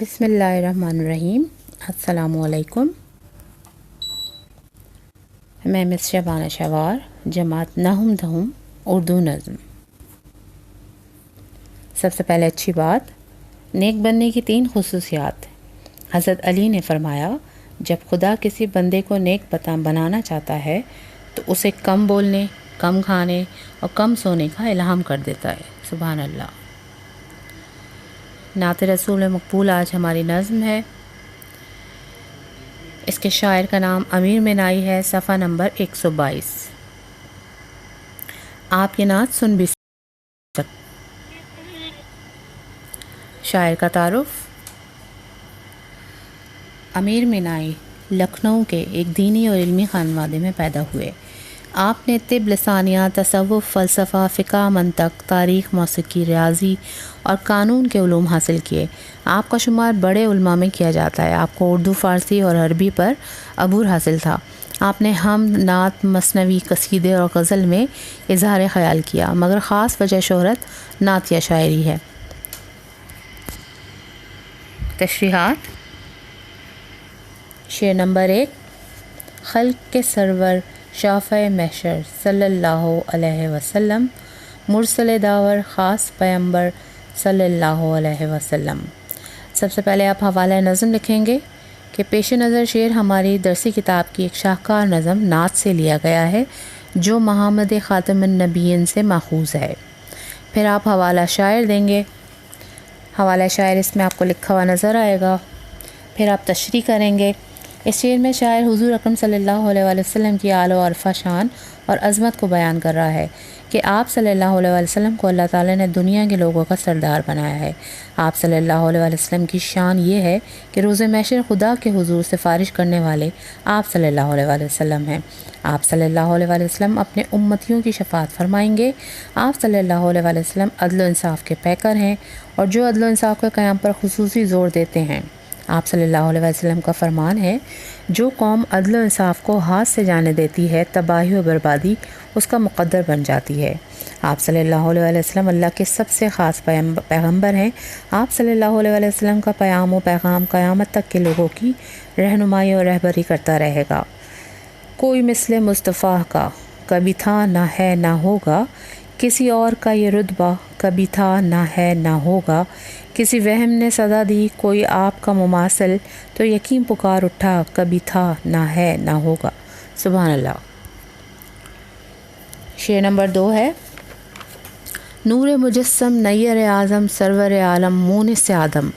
بسم اللہ الرحمن الرحیم۔ السلام علیکم۔ میں مس شبانہ شوار، جماعت نہم دہم اردو نظم۔ سب سے پہلے اچھی بات، نیک بننے کی 3 خصوصیات۔ حضرت علی نے فرمایا، جب خدا کسی بندے کو نیک بنانا چاہتا ہے تو اسے کم بولنے، کم کھانے اور کم سونے کا الہام کر دیتا ہے۔ سبحان اللہ۔ نعت رسول مقبول آج ہماری نظم ہے۔ اس کے شاعر کا نام امیر مینائی ہے۔ صفحہ نمبر 122۔ آپ یہ نعت سن بھی سکتے۔ شاعر کا تعارف۔ امیر مینائی لکھنؤ کے ایک دینی اور علمی خانوادے میں پیدا ہوئے۔ آپ نے طب، لسانیات، تصوف، فلسفہ، فقہ، منطق، تاریخ، موسیقی، ریاضی اور قانون کے علوم حاصل کیے۔ آپ کا شمار بڑے علماء میں کیا جاتا ہے۔ آپ کو اردو، فارسی اور عربی پر عبور حاصل تھا۔ آپ نے حمد، نعت، مثنوی، قصیدے اور غزل میں اظہار خیال کیا، مگر خاص وجہ شہرت نعت یا شاعری ہے۔ تشریحات۔ شعر نمبر 1۔ خلق کے سرور شافع محشر صلی اللہ علیہ وسلم، مرسل داور خاص پیمبر صلی اللہ علیہ وسلم۔ سب سے پہلے آپ حوالہ نظم لکھیں گے کہ پیش نظر شعر ہماری درسی کتاب کی ایک شاہکار نظم نعت سے لیا گیا ہے جو محمد خاتم النبیین سے ماخوذ ہے۔ پھر آپ حوالہ شاعر دیں گے۔ حوالہ شاعر اس میں آپ کو لکھا ہوا نظر آئے گا۔ پھر آپ تشریح کریں گے۔ اس شعر میں شاعر حضور اکرم صلی اللہ علیہ وآلہ وسلم کی اعلیٰ و عرفہ شان اور عظمت کو بیان کر رہا ہے کہ آپ صلی اللہ علیہ وآلہ وسلم کو اللہ تعالیٰ نے دنیا کے لوگوں کا سردار بنایا ہے۔ آپ صلی اللہ علیہ وآلہ وسلم کی شان یہ ہے کہ روز محشر خدا کے حضور سفارش کرنے والے آپ صلی اللہ علیہ وآلہ وسلم ہیں۔ آپ صلی اللہ علیہ وآلہ وسلم اپنے امتیوں کی شفاعت فرمائیں گے۔ آپ صلی اللہ علیہ وآلہ وسلم عدل و انصاف کے پیکر ہیں اور جو عدل و انصاف کے قیام پر خصوصی زور دیتے ہیں۔ آپ صلی اللہ علیہ وسلم کا فرمان ہے، جو قوم عدل و انصاف کو ہاتھ سے جانے دیتی ہے، تباہی و بربادی اس کا مقدر بن جاتی ہے۔ آپ صلی اللہ علیہ وسلم اللہ کے سب سے خاص پیغمبر ہیں۔ آپ صلی اللہ علیہ وسلم کا پیام و پیغام قیامت تک کے لوگوں کی رہنمائی اور رہبری کرتا رہے گا۔ کوئی مثل مصطفیٰ کا کبھی تھا نہ ہے نہ ہوگا، کسی اور کا یہ رتبہ کبھی تھا نہ ہے نہ ہوگا۔ کسی وہم نے صدا دی کوئی آپ کا مماثل، تو یقین پکار اٹھا کبھی تھا نہ ہے نہ ہوگا۔ سبحان اللہ۔ شعر نمبر 2 ہے۔ نور مجسم نیر اعظم سرور عالم مونس آدم،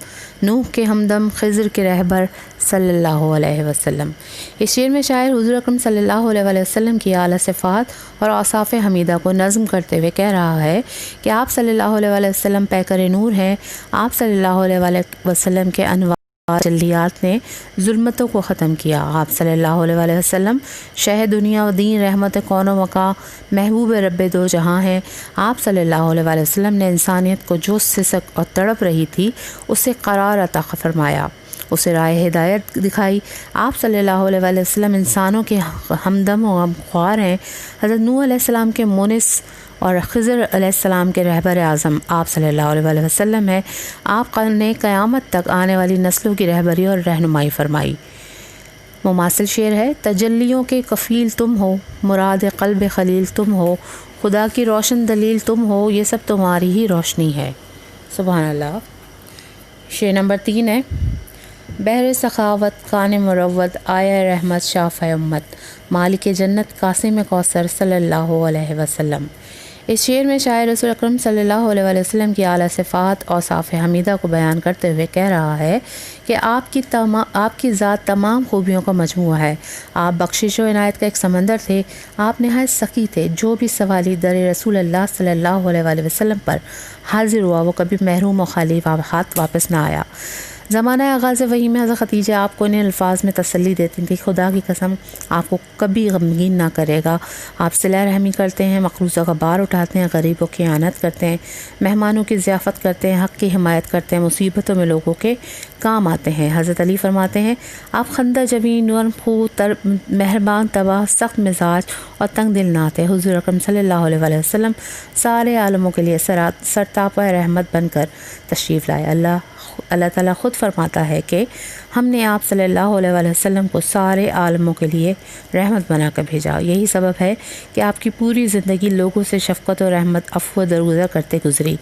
نوح کے ہمدم خضر کے رہبر صلی اللہ علیہ وسلم۔ اس شعر میں شاعر حضور اکرم صلی اللہ علیہ وآلہ وسلم کی اعلیٰ صفات اور اوصاف حمیدہ کو نظم کرتے ہوئے کہہ رہا ہے کہ آپ صلی اللہ علیہ وآلہ وسلم پیکر نور ہیں۔ آپ صلی اللہ علیہ وآلہ وسلم کے انوار جلیات نے ظلمتوں کو ختم کیا۔ آپ صلی اللہ علیہ وآلہ وسلم شہ دنیا و دین، رحمت کون و مکان، محبوب رب دو جہاں ہیں۔ آپ صلی اللہ علیہ وآلہ وسلم نے انسانیت کو جو سسک اور تڑپ رہی تھی اسے قرار عطا فرمایا، اسے راہ ہدایت دکھائی۔ آپ صلی اللہ علیہ وآلہ وسلم انسانوں کے ہمدم و غمخوار ہیں۔ حضرت نوح علیہ السلام کے مونس اور خضر علیہ السلام کے رہبر اعظم آپ صلی اللہ علیہ وآلہ وسلم ہیں۔ آپ نے قیامت تک آنے والی نسلوں کی رہبری اور رہنمائی فرمائی۔ مماثل شعر ہے۔ تجلیوں کے کفیل تم ہو، مراد قلب خلیل تم ہو، خدا کی روشن دلیل تم ہو، یہ سب تمہاری ہی روشنی ہے۔ سبحان اللہ۔ شعر نمبر 3 ہے۔ بحر سخاوت کان مروت آیا رحمت شافع امت، مالک جنت قاسم کوثر صلی اللہ علیہ وسلم۔ اس شعر میں شاعر رسول اکرم صلی اللہ علیہ وآلہ وسلم کی اعلیٰ صفات اور اوصاف حمیدہ کو بیان کرتے ہوئے کہہ رہا ہے کہ آپ کی ذات تمام خوبیوں کا مجموعہ ہے۔ آپ بخشش و عنایت کا ایک سمندر تھے۔ آپ نہایت سخی تھے۔ جو بھی سوالی در رسول اللہ صلی اللہ علیہ وآلہ وسلم پر حاضر ہوا وہ کبھی محروم و خالی ہاتھ واپس نہ آیا۔ زمانہ آغاز وحی میں حضرت خدیجہ آپ کو انہیں الفاظ میں تسلی دیتی تھی، خدا کی قسم آپ کو کبھی غمگین نہ کرے گا۔ آپ صلہ رحمی کرتے ہیں، مقروضہ کا بار اٹھاتے ہیں، غریبوں کی اعانت کرتے ہیں، مہمانوں کی ضیافت کرتے ہیں، حق کی حمایت کرتے ہیں، مصیبتوں میں لوگوں کے کام آتے ہیں۔ حضرت علی فرماتے ہیں آپ خندہ جبین، نرم خو، مہربان طبع، سخت مزاج اور تنگ دل نہ تھے۔ حضور اکرم صلی اللہ علیہ وآلہ وسلم سارے عالموں کے لیے سرتاپا رحمت بن کر تشریف لائے۔ اللہ اللہ تعالیٰ خود فرماتا ہے کہ ہم نے آپ صلی اللہ علیہ وآلہ وسلم کو سارے عالموں کے لیے رحمت بنا کر بھیجا۔ یہی سبب ہے کہ آپ کی پوری زندگی لوگوں سے شفقت و رحمت، عفو و درگزر کرتے گزری۔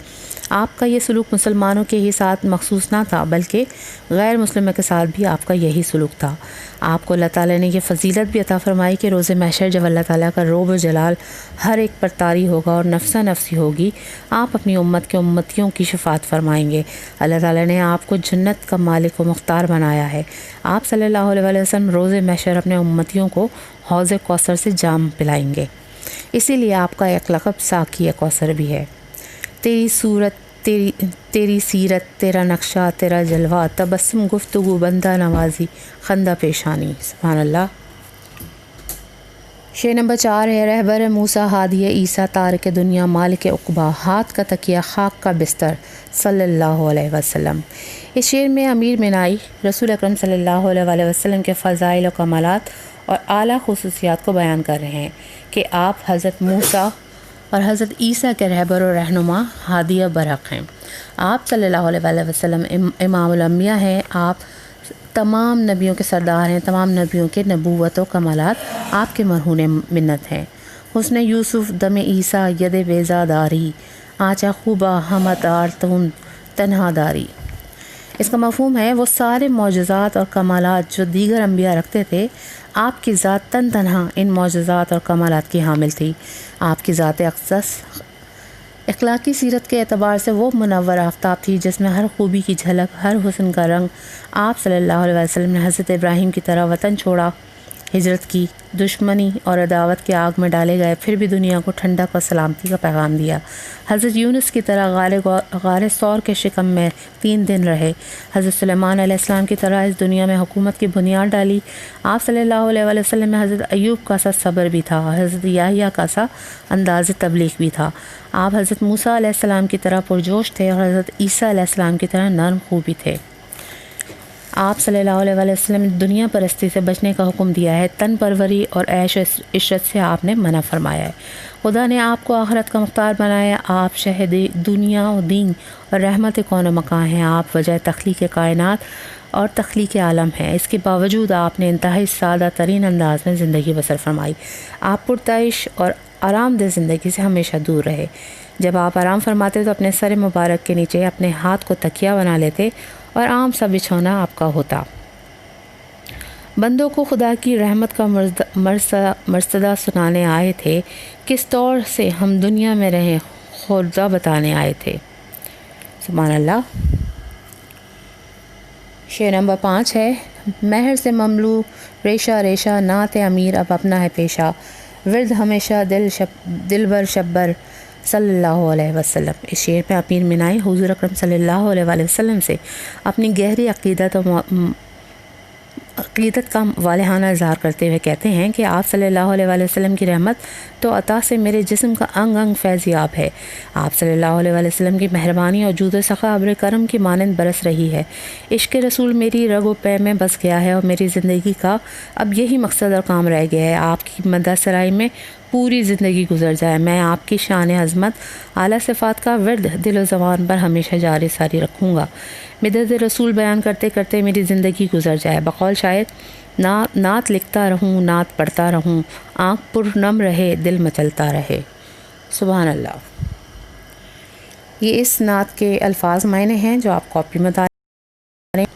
آپ کا یہ سلوک مسلمانوں کے ہی ساتھ مخصوص نہ تھا، بلکہ غیر مسلموں کے ساتھ بھی آپ کا یہی سلوک تھا۔ آپ کو اللہ تعالیٰ نے یہ فضیلت بھی عطا فرمائی کہ روز محشر جب اللہ تعالیٰ کا روب و جلال ہر ایک پر طاری ہوگا اور نفسا نفسی ہوگی، آپ اپنی امت کے امتیوں کی شفاعت فرمائیں گے۔ اللہ تعالیٰ نے آپ کو جنت کا مالک و مختار بنایا ہے۔ آپ صلی اللہ علیہ وآلہ وسلم روز محشر اپنے امتیوں کو حوض کوثر سے جام پلائیں گے۔ اسی لیے آپ کا ایک لقب ساقی کوثر بھی ہے۔ تیری صورت، تیری سیرت، تیرا نقشہ، تیرا جلوہ، تبسم گفتگو، بندہ نوازی، خندہ پیشانی۔ سبحان اللہ۔ شعر نمبر 4 ہے، رہبر موسیٰ ہادی عیسیٰ تارک دنیا مالک عقبہ، ہاتھ کا تکیہ خاک کا بستر صلی اللہ علیہ وسلم۔ اس شعر میں امیر مینائی رسول اکرم صلی اللہ علیہ وآلہ وسلم کے فضائل و کمالات اور اعلیٰ خصوصیات کو بیان کر رہے ہیں کہ آپ حضرت موسیٰ اور حضرت عیسیٰ کے رہبر و رہنما ہادی برحق ہیں۔ آپ صلی اللہ علیہ وآلہ وسلم امام الانبیاء ہیں۔ آپ تمام نبیوں کے سردار ہیں۔ تمام نبیوں کے نبوت و کمالات آپ کے مرہون منت ہیں۔ حسن یوسف دم عیسیٰ ید بیضا داری، آنچا خوبہ ہمت آر تون تنہا داری۔ اس کا مفہوم ہے وہ سارے معجزات اور کمالات جو دیگر انبیاء رکھتے تھے، آپ کی ذات تن تنہا ان معجزات اور کمالات کی حامل تھی۔ آپ کی ذات اقدس اخلاقی سیرت کے اعتبار سے وہ منور آفتاب تھی جس میں ہر خوبی کی جھلک، ہر حسن کا رنگ۔ آپ صلی اللہ علیہ وسلم نے حضرت ابراہیم کی طرح وطن چھوڑا، ہجرت کی، دشمنی اور عداوت کے آگ میں ڈالے گئے، پھر بھی دنیا کو ٹھنڈک اور سلامتی کا پیغام دیا۔ حضرت یونس کی طرح غار ثور کے شکم میں 3 دن رہے۔ حضرت سلیمان علیہ السلام کی طرح اس دنیا میں حکومت کی بنیاد ڈالی۔ آپ صلی اللہ علیہ وآلہ وسلم میں حضرت ایوب کا سا صبر بھی تھا، حضرت یحییٰ کا سا انداز تبلیغ بھی تھا۔ آپ حضرت موسیٰ علیہ السلام کی طرح پرجوش تھے اور حضرت عیسیٰ علیہ السلام کی طرح نرم خوبی تھے۔ آپ صلی اللہ علیہ وآلہ وسلم نے دنیا پرستی سے بچنے کا حکم دیا ہے، تن پروری اور عیش و عشرت سے آپ نے منع فرمایا ہے۔ خدا نے آپ کو آخرت کا مختار بنایا۔ آپ شہد دنیا و دین اور رحمت کون و مکان ہیں۔ آپ وجہ تخلیق کائنات اور تخلیق عالم ہیں۔ اس کے باوجود آپ نے انتہائی سادہ ترین انداز میں زندگی بسر فرمائی۔ آپ پرتعیش اور آرام دہ زندگی سے ہمیشہ دور رہے۔ جب آپ آرام فرماتے تو اپنے سر مبارک کے نیچے اپنے ہاتھ کو تکیہ بنا لیتے اور عام سا بچھونا آپ کا ہوتا۔ بندوں کو خدا کی رحمت کا مرصدہ سنانے آئے تھے، کس طور سے ہم دنیا میں رہیں خوردہ بتانے آئے تھے۔ سبحان اللہ۔ شعر نمبر 5 ہے، مہر سے مملو ریشہ ریشہ نعت امیر اب اپنا ہے پیشہ، ورد ہمیشہ دل بر شبر صلی اللہ علیہ وسلم۔ اس شعر میں امیر مینائی حضور اکرم صلی اللہ علیہ وآلہ وسلم سے اپنی گہری عقیدت کا والہانہ اظہار کرتے ہوئے کہتے ہیں کہ آپ صلی اللہ علیہ وآلہ وسلم کی رحمت تو عطا سے میرے جسم کا انگ انگ فیضیاب ہے۔ آپ صلی اللہ علیہ وآلہ وسلم کی مہربانی اور جود و سخا ابر کرم کی مانند برس رہی ہے۔ عشق رسول میری رگ و پے میں بس گیا ہے اور میری زندگی کا اب یہی مقصد اور کام رہ گیا ہے، آپ کی مدح سرائی میں پوری زندگی گزر جائے۔ میں آپ کی شان عظمت اعلیٰ صفات کا ورد دل و زبان پر ہمیشہ جاری ساری رکھوں گا۔ مدحِ رسول بیان کرتے کرتے میری زندگی گزر جائے۔ بقول شاید نعت لکھتا رہوں، نعت پڑھتا رہوں، آنکھ پر نم رہے، دل مچلتا رہے۔ سبحان اللہ۔ یہ اس نعت کے الفاظ معنی ہیں جو آپ کاپی میں ڈالیں۔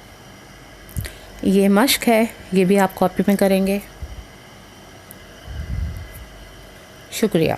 یہ مشق ہے، یہ بھی آپ کاپی میں کریں گے۔ شکریہ۔